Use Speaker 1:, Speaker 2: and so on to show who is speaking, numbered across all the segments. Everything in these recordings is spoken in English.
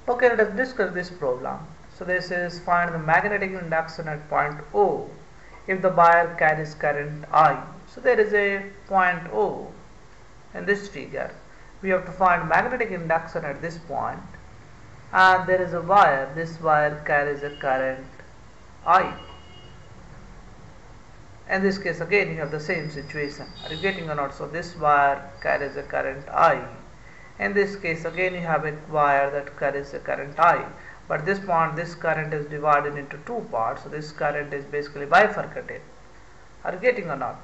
Speaker 1: Okay, let us discuss this problem. So this is find the magnetic induction at point O if the wire carries current I. So there is a point O in this figure. We have to find magnetic induction at this point, and there is a wire. This wire carries a current I. In this case again you have the same situation. Are you getting or not? So this wire carries a current I. In this case again you have a wire that carries a current I, but this point this current is divided into two parts, so this current is basically bifurcated. Are you getting or not?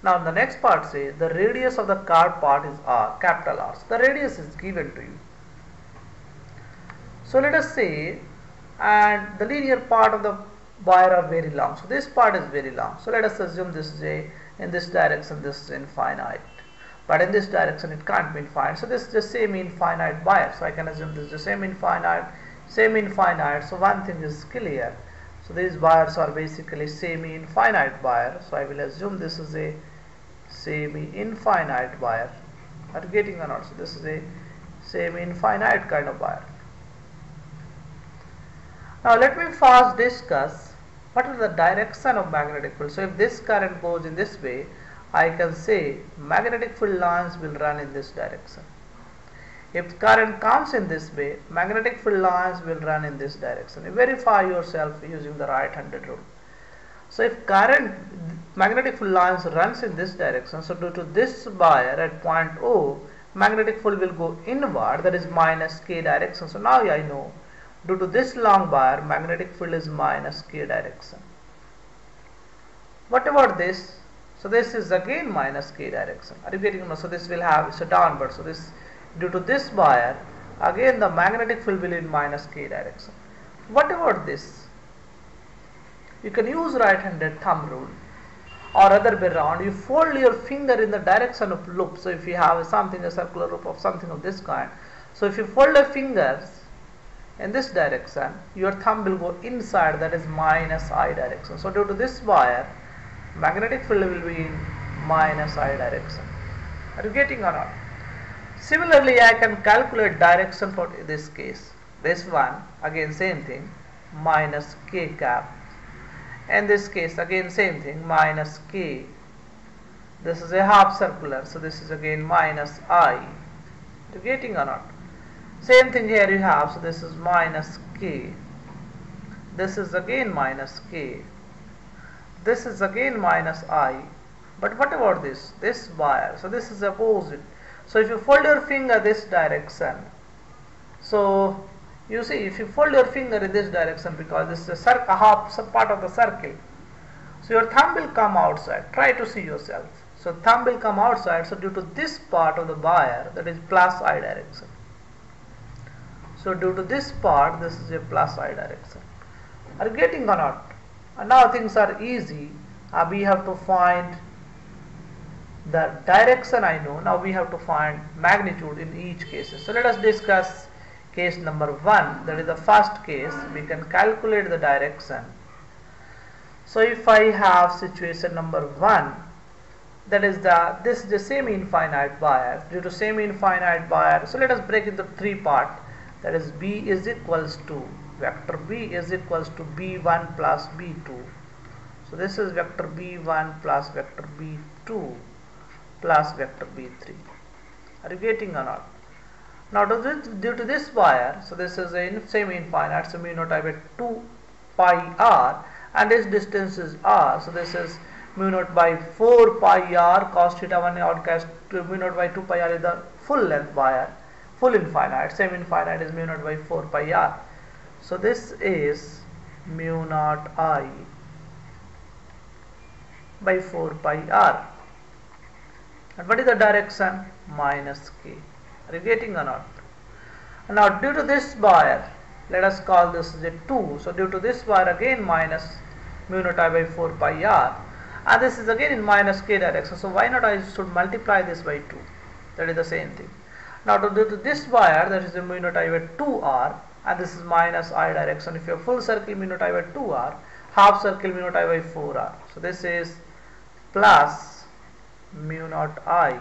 Speaker 1: Now the next part says the radius of the curved part is R, capital R. So the radius is given to you. So let us say, and the linear part of the wire are very long, so this part is very long. So let us assume this is a, in this direction this is infinite, but in this direction it can't be infinite, so this is the same infinite wire. So I can assume this is the same infinite. So one thing is clear, so these wires are basically semi-infinite wire, so I will assume this is a semi-infinite wire. Are you getting or not? So this is a semi-infinite kind of wire. Now let me first discuss what is the direction of magnetic field. So if this current goes in this way, I can say magnetic field lines will run in this direction. If current comes in this way, magnetic field lines will run in this direction. You verify yourself using the right-handed rule. So if current magnetic field lines runs in this direction, so due to this wire at point O, magnetic field will go inward, that is minus k direction. So now I know due to this long wire magnetic field is minus k direction. What about this? So this is again minus k direction. Are you getting? So this will have, it's a downward. So this, due to this wire, again the magnetic field will in minus k direction. What about this? You can use right-handed thumb rule, or other way around. You fold your finger in the direction of loop. So if you have something, a circular loop of something of this kind, so if you fold your fingers in this direction, your thumb will go inside, that is minus I direction. So due to this wire, magnetic field will be in minus I direction. Are you getting or not? Similarly, I can calculate direction for this case. This one, again same thing, minus k cap. In this case, again same thing, minus k. This is a half circular, so this is again minus I. Are you getting or not? Same thing here you have, so this is minus k. This is again minus k. This is again minus I. But what about this? This wire. So this is opposite. So if you fold your finger this direction, so you see if you fold your finger in this direction, because this is a half part of the circle, so your thumb will come outside. Try to see yourself. So thumb will come outside. So due to this part of the wire, that is plus I direction. So due to this part, this is a plus I direction. Are you getting or not? And now things are easy. We have to find the direction I know. Now we have to find magnitude in each case. So let us discuss case number 1. That is the first case. We can calculate the direction. So if I have situation number 1, that is this is the semi-infinite wire. Due to semi-infinite wire, so let us break into three parts. That is B is equals to, vector B is equals to B1 plus B2. So this is vector B1 plus vector B2 plus vector B3. Are you getting or not? Now due to this wire, so this is a semi-infinite, so mu naught I by 2 pi r, and this distance is r. So this is mu naught by 4 pi r cos theta 1 outcast to mu naught by 2 pi r is the full length wire. Full infinite, semi-infinite is mu naught by 4 pi r. So this is mu naught I by 4 pi r. And what is the direction? Minus k. Are you getting or not? And now due to this wire, let us call this as a 2. So due to this wire again minus mu naught I by 4 pi r. And this is again in minus k direction. So why not I should multiply this by 2? That is the same thing. Now due to this wire, that is a mu naught I by 2r, and this is minus I direction. If you have full circle mu naught I by 2r, half circle mu naught I by 4r. So this is plus mu naught I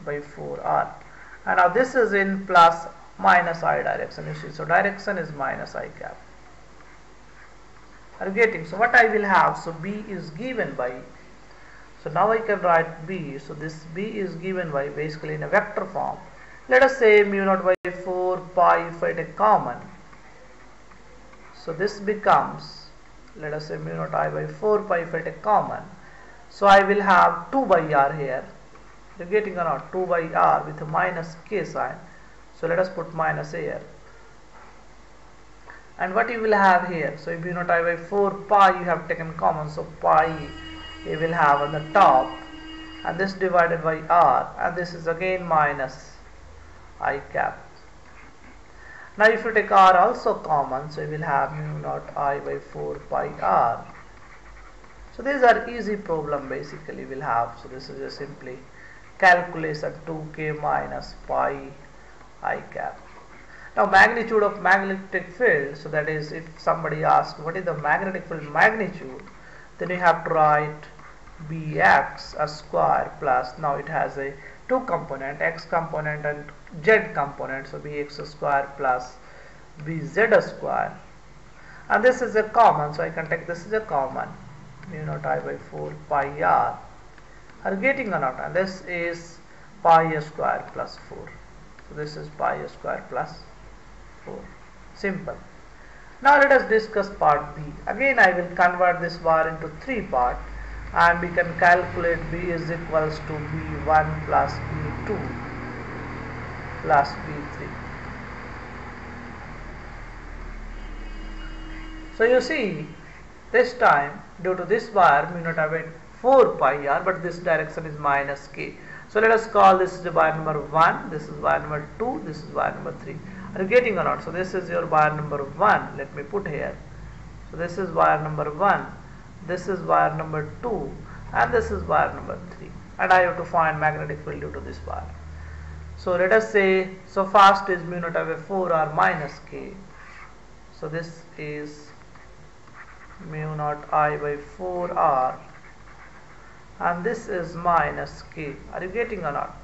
Speaker 1: by 4r. and now this is in plus minus I direction, you see. So direction is minus I cap. Are you getting? So what I will have, so B is given by, so now I can write B. So this B is given by basically in a vector form. Let us say mu naught by 4 pi if I take common. So this becomes, let us say mu naught I by 4 pi if I take common. So I will have 2 by r here. You're getting or not? 2 by r with a minus k sign. So let us put minus here. And what you will have here, so if mu naught I by 4 pi you have taken common, so pi you will have on the top, and this divided by r, and this is again minus I cap. Now if you take r also common, so you will have mu naught I by 4 pi r. So these are easy problem basically we'll have. So this is just simply calculation 2k minus pi I cap. Now magnitude of magnetic field, so that is if somebody asks what is the magnetic field magnitude, then you have to write bx a square plus, now it has a two component, x component and z component, so bx square plus bz square, and this is a common, so I can take this is a common, mu naught I by 4 pi r. Are you getting or not? And this is pi square plus 4. So this is pi square plus 4. Simple. Now let us discuss part B. Again I will convert this bar into 3 parts, and we can calculate B is equals to B1 plus B2 plus B3. So you see, this time due to this bar mu naught I by 4 pi r, but this direction is minus k. So let us call this is bar number 1, this is bar number 2, this is bar number 3. Are you getting or not? So this is your bar number 1, let me put here. So this is bar number 1, this is bar number 2, and this is bar number 3, and I have to find magnetic field due to this bar. So let us say, so first is mu naught I by 4 r minus k. So this is mu naught I by 4 r, and this is minus k. Are you getting or not?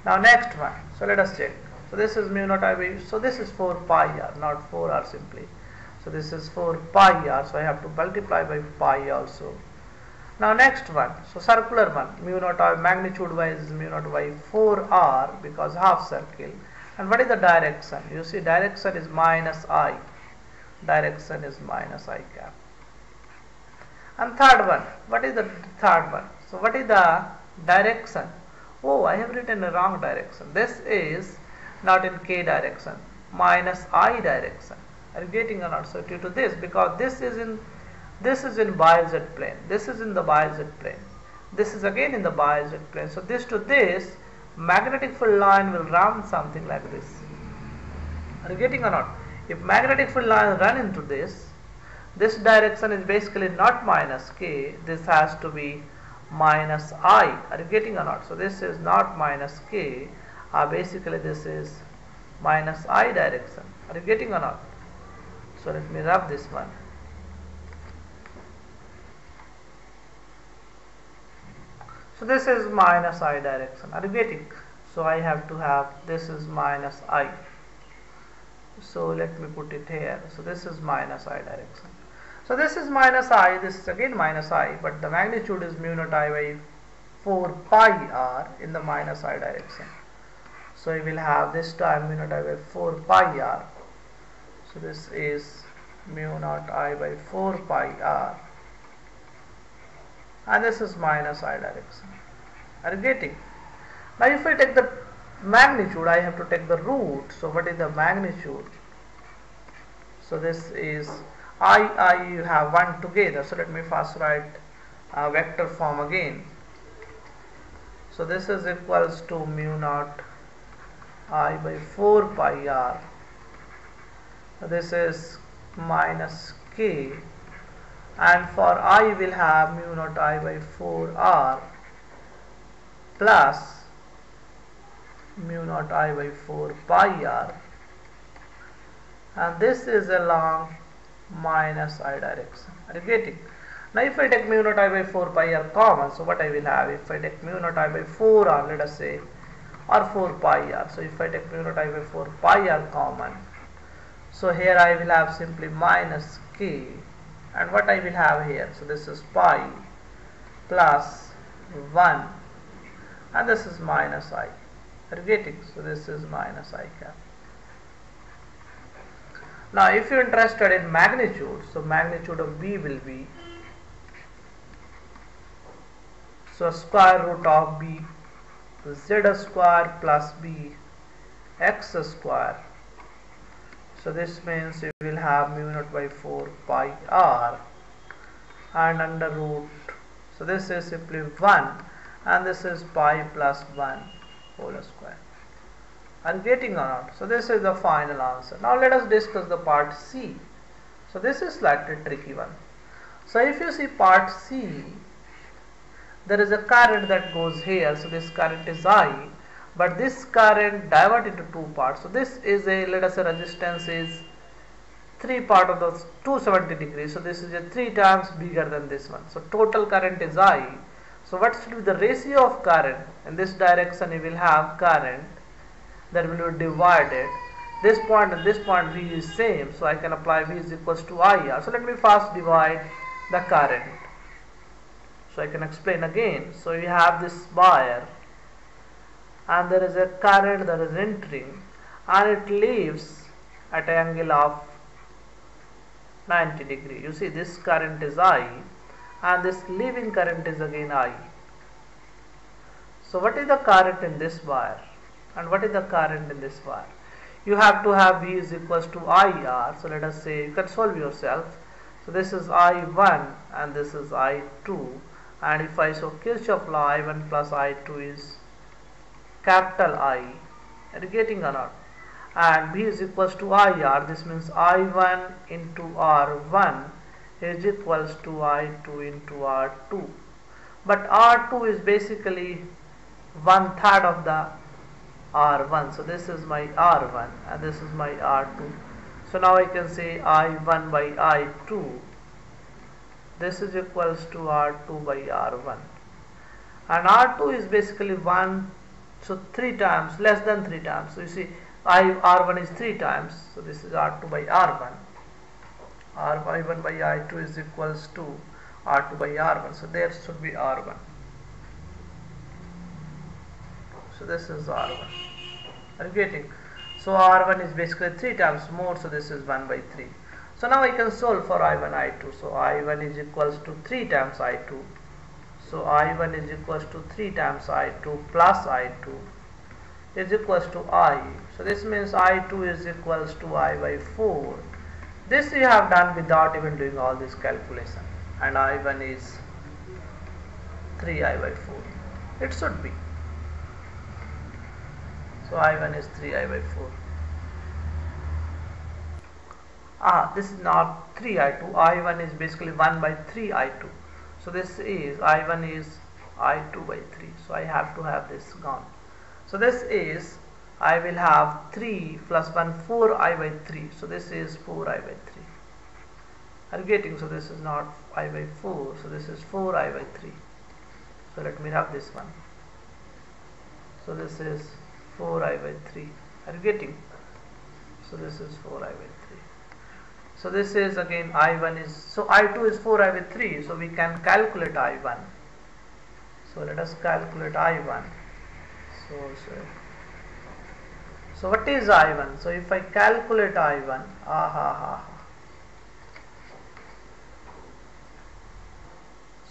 Speaker 1: Now next one, so let us check. So this is mu naught I by, so this is 4 pi r, not 4 r simply. So this is 4 pi r, so I have to multiply by pi also. Now next one, so circular one, mu naught I magnitude wise is mu naught by 4 r because half circle. And what is the direction? You see direction is minus I. Direction is minus I cap. And third one, what is the third one? So what is the direction? Oh, I have written a wrong direction. This is not in k direction, minus I direction. Are you getting or not? So due to this, because this is in y-z plane, this is in the y-z plane, this is again in the y-z plane. So this to this magnetic field line will run something like this. Are you getting or not? If magnetic field line run into this direction is basically not minus k, this has to be minus I. Are you getting or not? So this is not minus k, basically this is minus I direction. Are you getting or not? So let me rub this one. So this is minus I direction. Are you getting? So I have to have, this is minus I. So let me put it here. So this is minus I direction. So this is minus I, this is again minus I, but the magnitude is mu naught I by 4 pi r in the minus I direction. So we will have this time mu naught I by 4 pi r. So this is mu naught I by 4 pi r, and this is minus I direction. Are you getting? Now if I take the magnitude, I have to take the root. So what is the magnitude? So this is I you have one together. So let me first write vector form again. So this is equals to mu naught I by 4 pi r. This is minus k, and for I will have mu naught I by 4 r plus mu naught I by 4 pi r, and this is along minus I direction. Are you getting? Now if I take mu naught I by 4 pi r common, so what I will have, if I take mu naught I by 4 r, let us say or 4 pi r. So if I take mu naught I by 4 pi r common, so here I will have simply minus k, and what I will have here, so this is pi plus 1, and this is minus I. Are you getting? So this is minus I cap. Now if you are interested in magnitude, so magnitude of b will be, so square root of b z square plus b x square. So this means you will have mu naught by 4 pi r and under root, so this is simply 1 and this is pi plus 1 whole square. Are you getting or not? So this is the final answer. Now let us discuss the part C. So this is slightly tricky one. So if you see part C, there is a current that goes here, so this current is I, but this current divert into two parts. So this is a, let us say, resistance is 3 part of the 270 degrees, so this is a 3 times bigger than this one. So total current is I. So what should be the ratio of current? In this direction you will have current that will be divided. This point and this point V is same, so I can apply V is equals to IR. So let me first divide the current. So I can explain again. So you have this wire and there is a current that is entering and it leaves at an angle of 90 degree. You see this current is I and this leaving current is again I. So what is the current in this wire and what is the current in this wire? You have to have V is equals to IR. So let us say, you can solve yourself. So this is I1 and this is I2, and if I show Kirchhoff law, I1 plus I2 is capital I. Are you getting or not? And B is equals to IR. This means I1 into R1 is equals to I2 into R2. But R2 is basically 1/3 of the R1. So this is my R1 and this is my R2. So now I can say I1 by I2. This is equals to R2 by R1. And R2 is basically 1, so 3 times, less than 3 times. So you see R1 is 3 times. So this is R2 by R1. I1 by I2 is equals to R2 by R1. So there should be R1. So this is R1. Are you getting? So R1 is basically 3 times more. So this is 1 by 3. So now I can solve for I1, I2. So I1 is equals to 3 times I2. So I1 is equals to 3 times I2 plus I2 is equals to I. So this means I2 is equals to I by 4. This you have done without even doing all this calculation. And I1 is 3I by 4. It should be. So I1 is 3I by 4. This is not 3I2. I1 is basically 1 by 3I2. So this is I1 is I2 by 3. So I have to have this gone. So this is, I will have 3 plus 1, 4I by 3. So this is 4I by 3. Are you getting? So this is not I by 4. So this is 4I by 3. So let me have this one. So this is 4I by 3. Are you getting? So this is 4I by 3. So this is again I1 is, so I2 is 4I by 3. So we can calculate I1. So let us calculate I1. So what is I1? So if I calculate I1,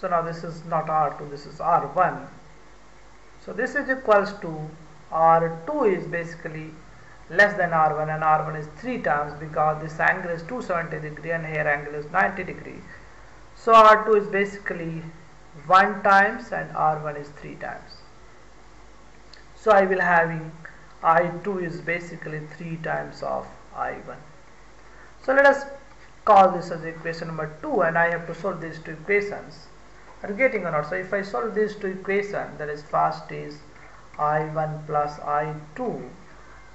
Speaker 1: so now this is not R2, this is R1. So this is equals to R2 is basically less than R1 and R1 is 3 times because this angle is 270 degree and here angle is 90 degree. So R2 is basically 1 times and R1 is 3 times. So I will having I2 is basically 3 times of I1. So let us call this as equation number 2 and I have to solve these two equations. Are you getting or not? So if I solve these two equations, that is first is I1 plus I2,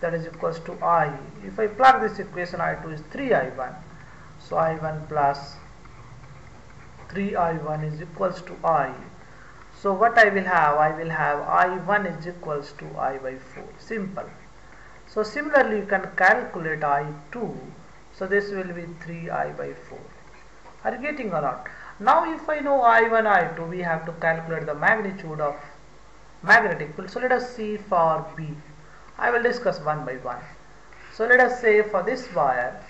Speaker 1: that is equals to I. If I plug this equation, I2 is 3I1. So I1 plus 3I1 is equals to I. So what I will have? I will have I1 is equals to I by 4. Simple. So similarly you can calculate I2. So this will be 3I by 4. Are you getting or not? Now if I know I1, I2, we have to calculate the magnitude of magnetic field. So let us see for B. I will discuss one by one. So let us say for this wire,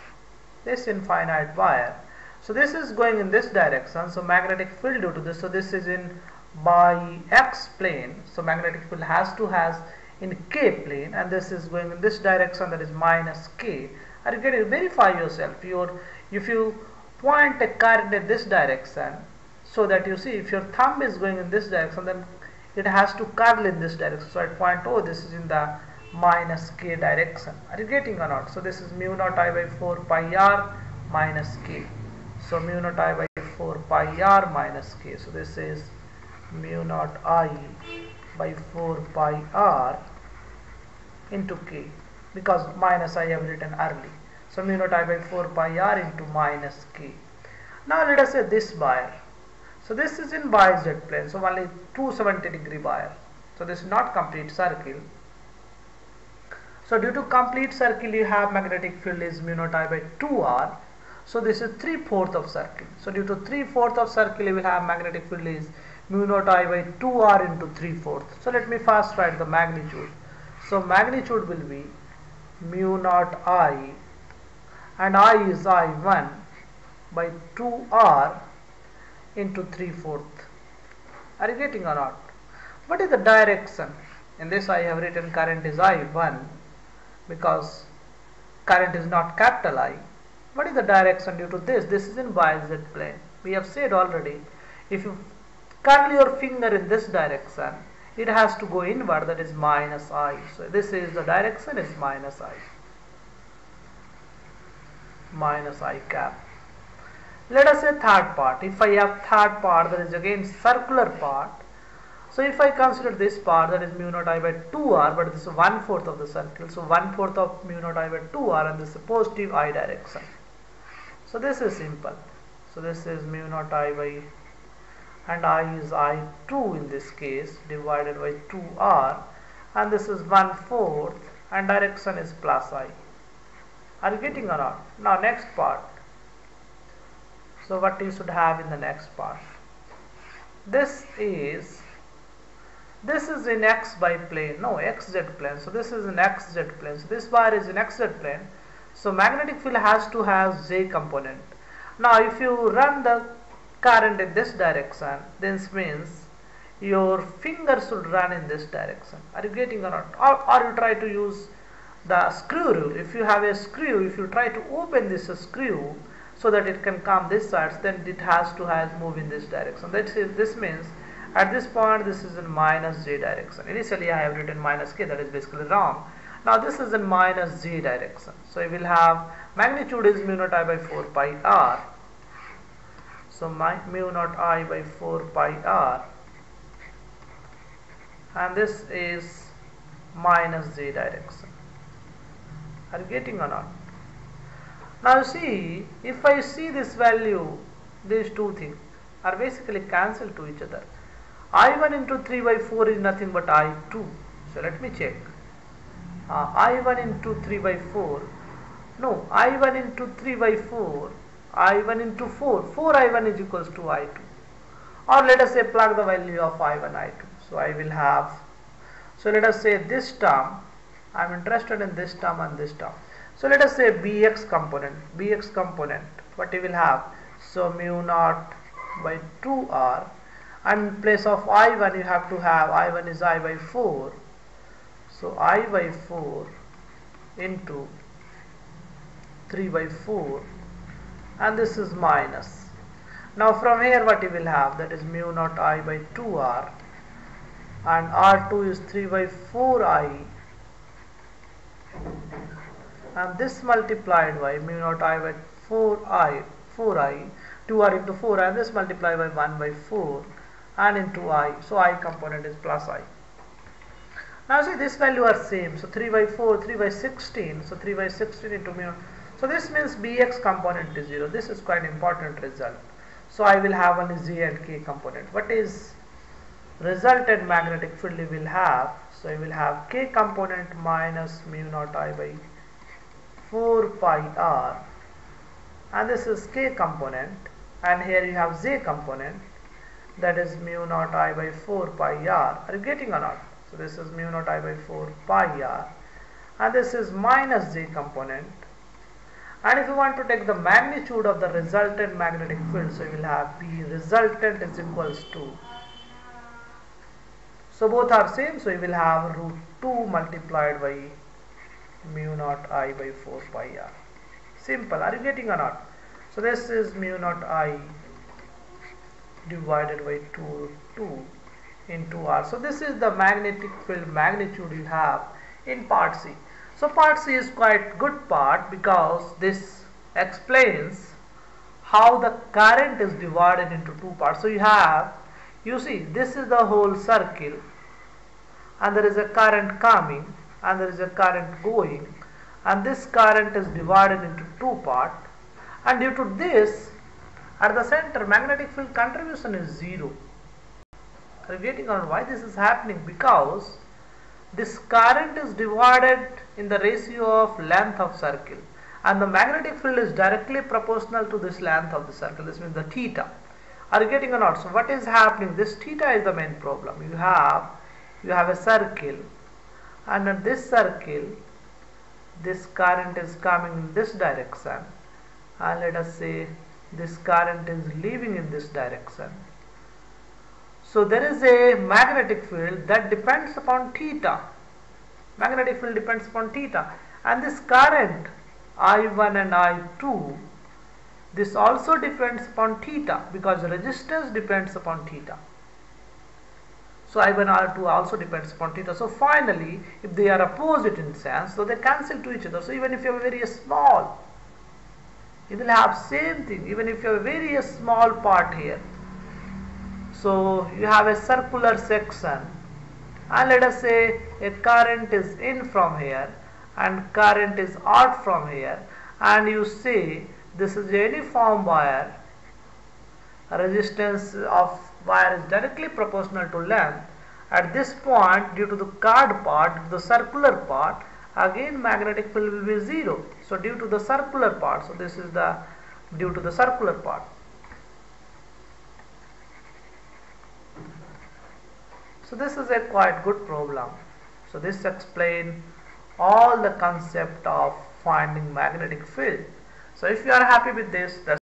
Speaker 1: this infinite wire, so this is going in this direction, so magnetic field due to this, so this is in by x plane, so magnetic field has in k plane, and this is going in this direction, that is minus k. Are you getting? Verify yourself. If you point a current in this direction, so that you see if your thumb is going in this direction, then it has to curl in this direction. So at point O, this is in the minus k direction. Are you getting or not? So this is mu naught I by 4 pi r minus k. So mu naught I by 4 pi r minus k. So this is mu naught I by 4 pi r into k, because minus I have written early. So mu naught I by 4 pi r into minus k. Now let us say this wire. So this is in y z plane, so only 270-degree wire. So this is not complete circle. So due to complete circle, you have magnetic field is mu naught I by 2r. So this is 3/4 of circle. So due to 3/4 of circle, you will have magnetic field is mu naught I by 2r into 3/4. So let me first write the magnitude. So magnitude will be mu naught I, and I is I1 by 2r into 3/4. Are you getting or not? What is the direction? In this I have written current is I1, because current is not capital I. What is the direction due to this? This is in YZ plane. We have said already, if you curl your finger in this direction, it has to go inward, that is minus I. So this is the direction is minus I. Minus I cap. Let us say third part. If I have third part, that is again circular part. So if I consider this part, that is mu naught I by 2r, but this is 1/4 of the circle. So 1/4 of mu naught I by 2r, and this is positive I direction. So this is simple. So this is mu naught I by, and I is I2 in this case, divided by 2r, and this is 1/4, and direction is plus I. Are you getting or not? Now next part. So what you should have in the next part? This is in xy plane, no, xz plane. So this is in xz plane. So this wire is in xz plane. So magnetic field has to have z component. Now if you run the current in this direction, this means your finger should run in this direction. Are you getting or not? Or you try to use the screw rule. If you have a screw, if you try to open this screw so that it can come this side, then it has to move in this direction. This means at this point this is in minus j direction. Initially I have written minus k, that is basically wrong. Now this is in minus j direction. So you will have magnitude is mu naught I by 4 pi r. So mu naught I by 4 pi r, and this is minus j direction. Are you getting or not? Now you see, if I see this value, these two things are basically cancelled to each other. I1 into 3 by 4 is nothing but I2. So let me check. I1 into 3 by 4. No, I1 into 3 by 4. I1 into 4. 4I1 is equals to I2. Or let us say plug the value of I1, I2. So I will have, so let us say this term, I am interested in this term and this term. So let us say bx component, what you will have? So mu naught by 2r, and in place of I1 you have to have, I1 is I by 4. So I by 4 into 3 by 4, and this is minus. Now from here what you will have, that is mu naught I by 2r, and R2 is 3 by 4i, and this multiplied by mu naught I by 4i, 2r into 4, and this multiplied by 1 by 4 and into I. So I component is plus I. Now see, this value are same. So 3 by 4, 3 by 16. So 3 by 16 into mu. So this means bx component is 0. This is quite important result. So I will have only z and k component. What is resultant magnetic field you will have. So you will have k component minus mu naught I by 4 pi r, and this is k component, and here you have j component, that is mu naught I by 4 pi r. Are you getting or not? So this is mu naught I by 4 pi r, and this is minus j component. And if you want to take the magnitude of the resultant magnetic field, so you will have P resultant is equals to, so both are same, so you will have root 2 multiplied by mu naught I by 4 pi r. Simple. Are you getting or not? So this is mu naught I divided by 2 into r. So this is the magnetic field magnitude you have in part C. So part C is quite good part because this explains how the current is divided into two parts. So you see this is the whole circle, and there is a current coming and there is a current going, and this current is divided into two parts, and due to this at the center magnetic field contribution is 0. Are you getting on why this is happening? Because this current is divided in the ratio of length of circle, and the magnetic field is directly proportional to this length of the circle. This means the theta. Are you getting or not? So what is happening? This theta is the main problem. You have a circle, and in this circle this current is coming in this direction, and let us say this current is leaving in this direction. So there is a magnetic field that depends upon theta. Magnetic field depends upon theta, and this current I1 and I2, this also depends upon theta because resistance depends upon theta. So I1 and I2 also depends upon theta. So finally, if they are opposite in sense, so they cancel to each other. So even if you have a very small, you will have same thing. Even if you have a very small part here, so you have a circular section, and let us say a current is in from here and current is out from here, and you say this is a uniform wire, resistance of wire is directly proportional to length. At this point, due to the curved part, the circular part, again magnetic field will be 0. So due to the circular part, so this is the due to the circular part. So this is a quite good problem. So this explains all the concept of finding magnetic field. So if you are happy with this, that's